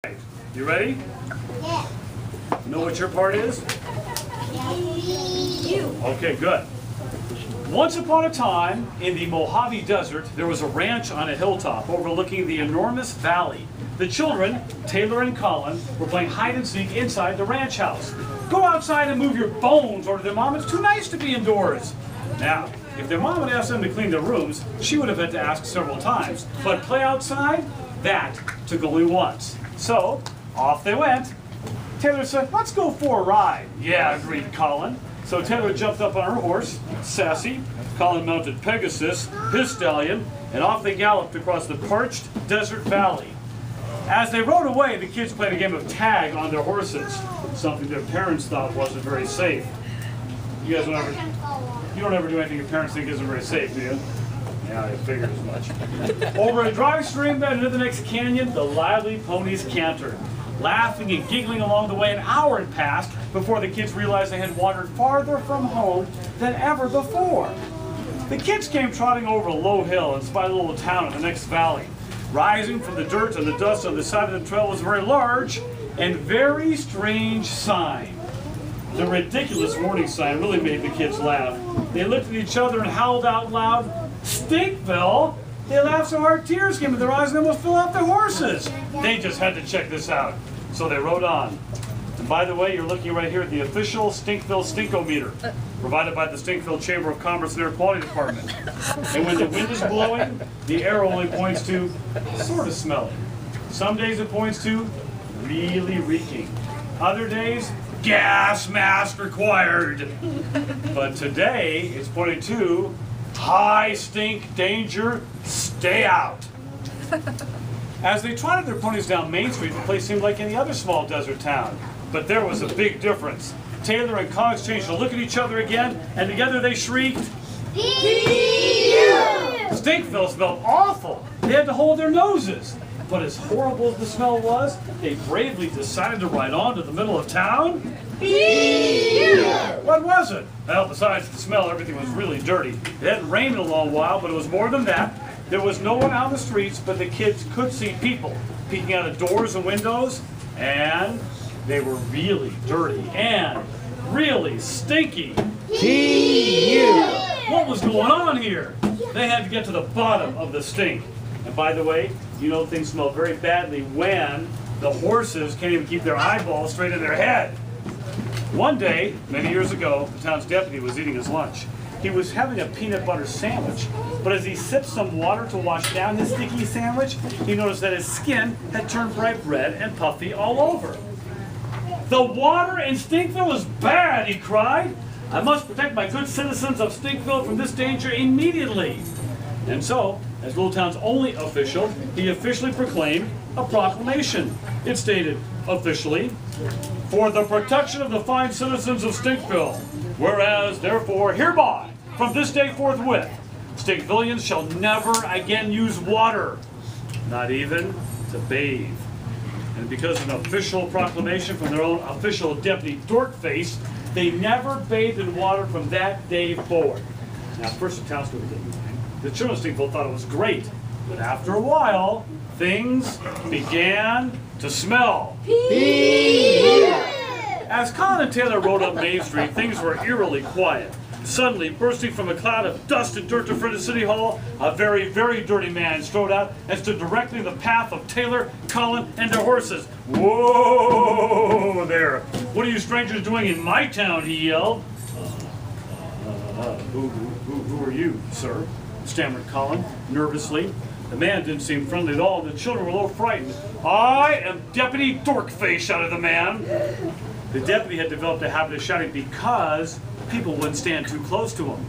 You ready? Yeah. Know what your part is? You. Okay, good. Once upon a time, in the Mojave Desert, there was a ranch on a hilltop overlooking the enormous valley. The children, Taylor and Colin, were playing hide and seek inside the ranch house. Go outside and move your bones, ordered their mom. It's too nice to be indoors. Now, if their mom had asked them to clean their rooms, she would have had to ask several times. But play outside? That took only once. So, off they went. Taylor said, "Let's go for a ride." "Yeah," agreed Colin. So Taylor jumped up on her horse, Sassy. Colin mounted Pegasus, his stallion, and off they galloped across the parched desert valley. As they rode away, the kids played a game of tag on their horses, something their parents thought wasn't very safe. You guys don't ever do anything your parents think isn't very safe, do you? Yeah, I figured as much. Over a dry stream bed into the next canyon, the lively ponies cantered. Laughing and giggling along the way, an hour had passed before the kids realized they had wandered farther from home than ever before. The kids came trotting over a low hill and spied a little town in the next valley. Rising from the dirt and the dust on the side of the trail was a very large and very strange sign. The ridiculous warning sign really made the kids laugh. They looked at each other and howled out loud, "Stinkville!" They laughed so hard tears came to their eyes and almost fell off their horses. They just had to check this out. So they rode on. And by the way, you're looking right here at the official Stinkville Stinkometer, provided by the Stinkville Chamber of Commerce and Air Quality Department. And when the wind is blowing, the arrow only points to sort of smelling. Some days it points to really reeking. Other days, gas mask required. But today, it's pointing to high stink danger, stay out. As they trotted their ponies down Main Street, the place seemed like any other small desert town. But there was a big difference. Taylor and Colin exchanged a look at each other again, and together they shrieked, Stinkville smelled awful. They had to hold their noses. But as horrible as the smell was, they bravely decided to ride on to the middle of town. What was it? Well, besides the smell, everything was really dirty. It hadn't rained in a long while, but it was more than that. There was no one out in the streets, but the kids could see people peeking out of doors and windows, and they were really dirty and really stinky. What was going on here? They had to get to the bottom of the stink. And by the way, you know things smell very badly when the horses can't even keep their eyeballs straight in their head. One day, many years ago, the town's deputy was eating his lunch. He was having a peanut butter sandwich, but as he sipped some water to wash down his sticky sandwich, he noticed that his skin had turned bright red and puffy all over. "The water in Stinkville is bad," he cried. "I must protect my good citizens of Stinkville from this danger immediately." And so, as Little Town's only official, he officially proclaimed a proclamation. It stated, officially, "For the protection of the fine citizens of Stinkville, whereas, therefore, hereby, from this day forthwith, Stinkvillians shall never again use water, not even to bathe." And because of an official proclamation from their own official deputy Dorkface, they never bathed in water from that day forward. Now, first the townspeople didn't mind. The children of Stinkville thought it was great, but after a while, things began to smell. As Colin and Taylor rode up Main Street, things were eerily quiet. Suddenly, bursting from a cloud of dust and dirt in front of City Hall, a very, very dirty man strode out and stood directly in the path of Taylor, Colin, and their horses. "Whoa there! What are you strangers doing in my town?" he yelled. Who are you, sir?" stammered Colin, nervously. The man didn't seem friendly at all, and the children were a little frightened. "I am Deputy Dorkface," shouted the man. The deputy had developed a habit of shouting because people wouldn't stand too close to him.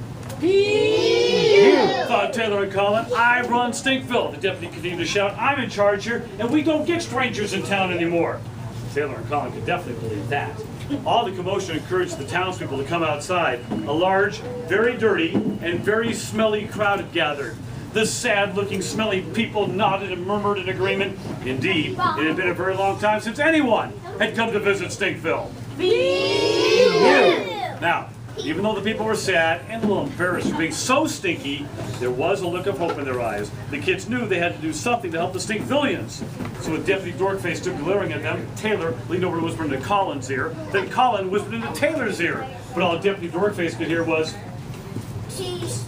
Thought Taylor and Colin. "I run Stinkville," the deputy continued to shout. "I'm in charge here, and we don't get strangers in town anymore." Taylor and Colin could definitely believe that. All the commotion encouraged the townspeople to come outside. A large, very dirty, and very smelly crowd had gathered. The sad-looking, smelly people nodded and murmured in agreement. Indeed, it had been a very long time since anyone had come to visit Stinkville. Now, Even though the people were sad and a little embarrassed for being so stinky, there was a look of hope in their eyes. The kids knew they had to do something to help the Stinkvillians. So when Deputy Dorkface stood glaring at them, Taylor leaned over and whispered into Colin's ear. Then Colin whispered into Taylor's ear. But all Deputy Dorkface could hear was, Cheese.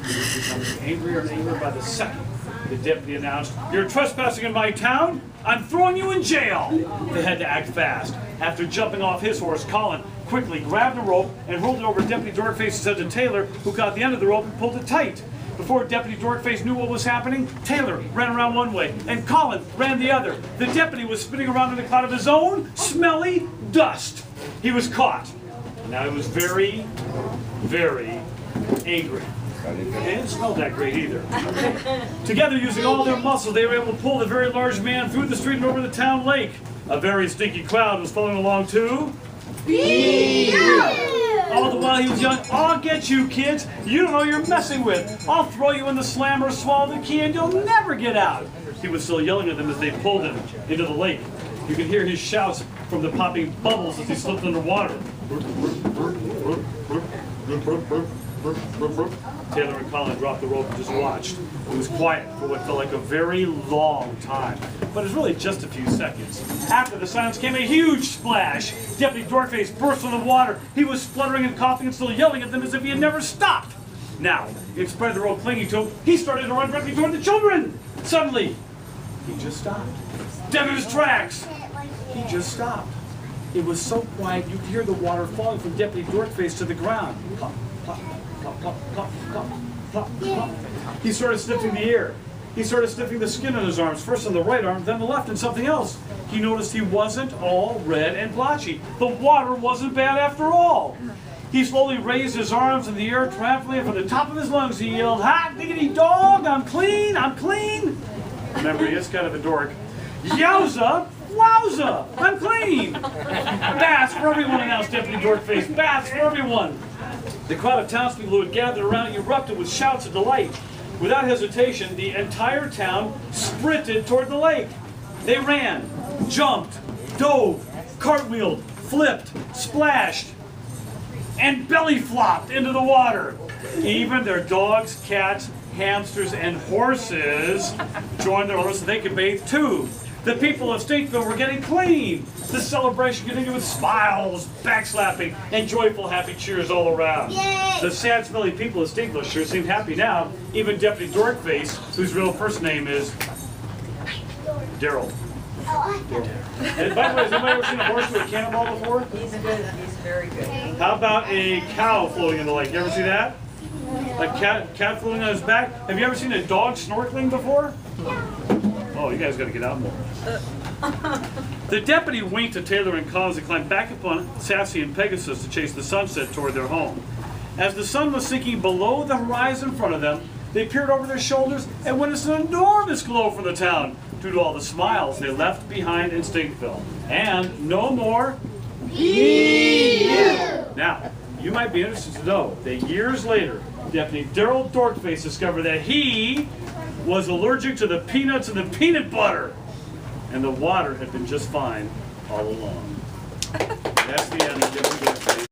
he was becoming angrier and angrier by the second. The deputy announced, "You're trespassing in my town? I'm throwing you in jail!" They had to act fast. After jumping off his horse, Colin quickly grabbed a rope and rolled it over Deputy Dorkface and said to Taylor, who got the end of the rope and pulled it tight. Before Deputy Dorkface knew what was happening, Taylor ran around one way and Colin ran the other. The deputy was spinning around in a cloud of his own smelly dust. He was caught. Now he was very, very angry. They didn't smell that great either. Together, using all their muscles, they were able to pull the very large man through the street and over the town lake. A very stinky crowd was following along too. All the while he was yelling, "I'll get you kids. You don't know who you're messing with. I'll throw you in the slammer or swallow the key and you'll never get out." He was still yelling at them as they pulled him into the lake. You could hear his shouts from the popping bubbles as he slipped underwater. Taylor and Colin dropped the rope and just watched. It was quiet for what felt like a very long time, but it was really just a few seconds. After the silence came a huge splash. Deputy Dorkface burst from the water. He was spluttering and coughing and still yelling at them as if he had never stopped. Now, in spite of the rope clinging to him, he started to run directly toward the children. Suddenly, he just stopped. Dead in his tracks. He just stopped. It was so quiet you could hear the water falling from Deputy Dorkface to the ground. Plop, plop, plop, plop, plop, plop, plop, plop. He started sniffing the air. He started sniffing the skin on his arms, first on the right arm, then the left, and something else. He noticed he wasn't all red and blotchy. The water wasn't bad after all. He slowly raised his arms in the air triumphantly, and from the top of his lungs he yelled, "Hot diggity dog, I'm clean, I'm clean!" Remember, he is kind of a dork. "Yowza! Wowza! I'm clean!" "Baths for everyone," announced Deputy Dorkface. "Baths for everyone!" The crowd of townspeople who had gathered around erupted with shouts of delight. Without hesitation, the entire town sprinted toward the lake. They ran, jumped, dove, cartwheeled, flipped, splashed, and belly flopped into the water. Even their dogs, cats, hamsters, and horses joined their owners so they could bathe too. The people of Stinkville were getting clean. The celebration continued with smiles, backslapping, and joyful, happy cheers all around. Yay! The sad, smelly people of Stinkville sure seemed happy now. Even Deputy Dorkface, whose real first name is Daryl. And by the way, has anybody ever seen a horse with a cannonball before? He's good. He's very good. How about a cow floating in the lake? You ever see that? A cat floating on his back? Have you ever seen a dog snorkeling before? Oh, you guys got to get out more. The deputy winked to Taylor and Collins and climbed back upon Sassy and Pegasus to chase the sunset toward their home. As the sun was sinking below the horizon in front of them, they peered over their shoulders and witnessed an enormous glow from the town due to all the smiles they left behind in Stinkville. And no more Now, you might be interested to know that years later, Deputy Daryl Dorkface discovered that he was allergic to the peanuts and the peanut butter. And the water had been just fine all along. That's the end of Deputy Dorkface.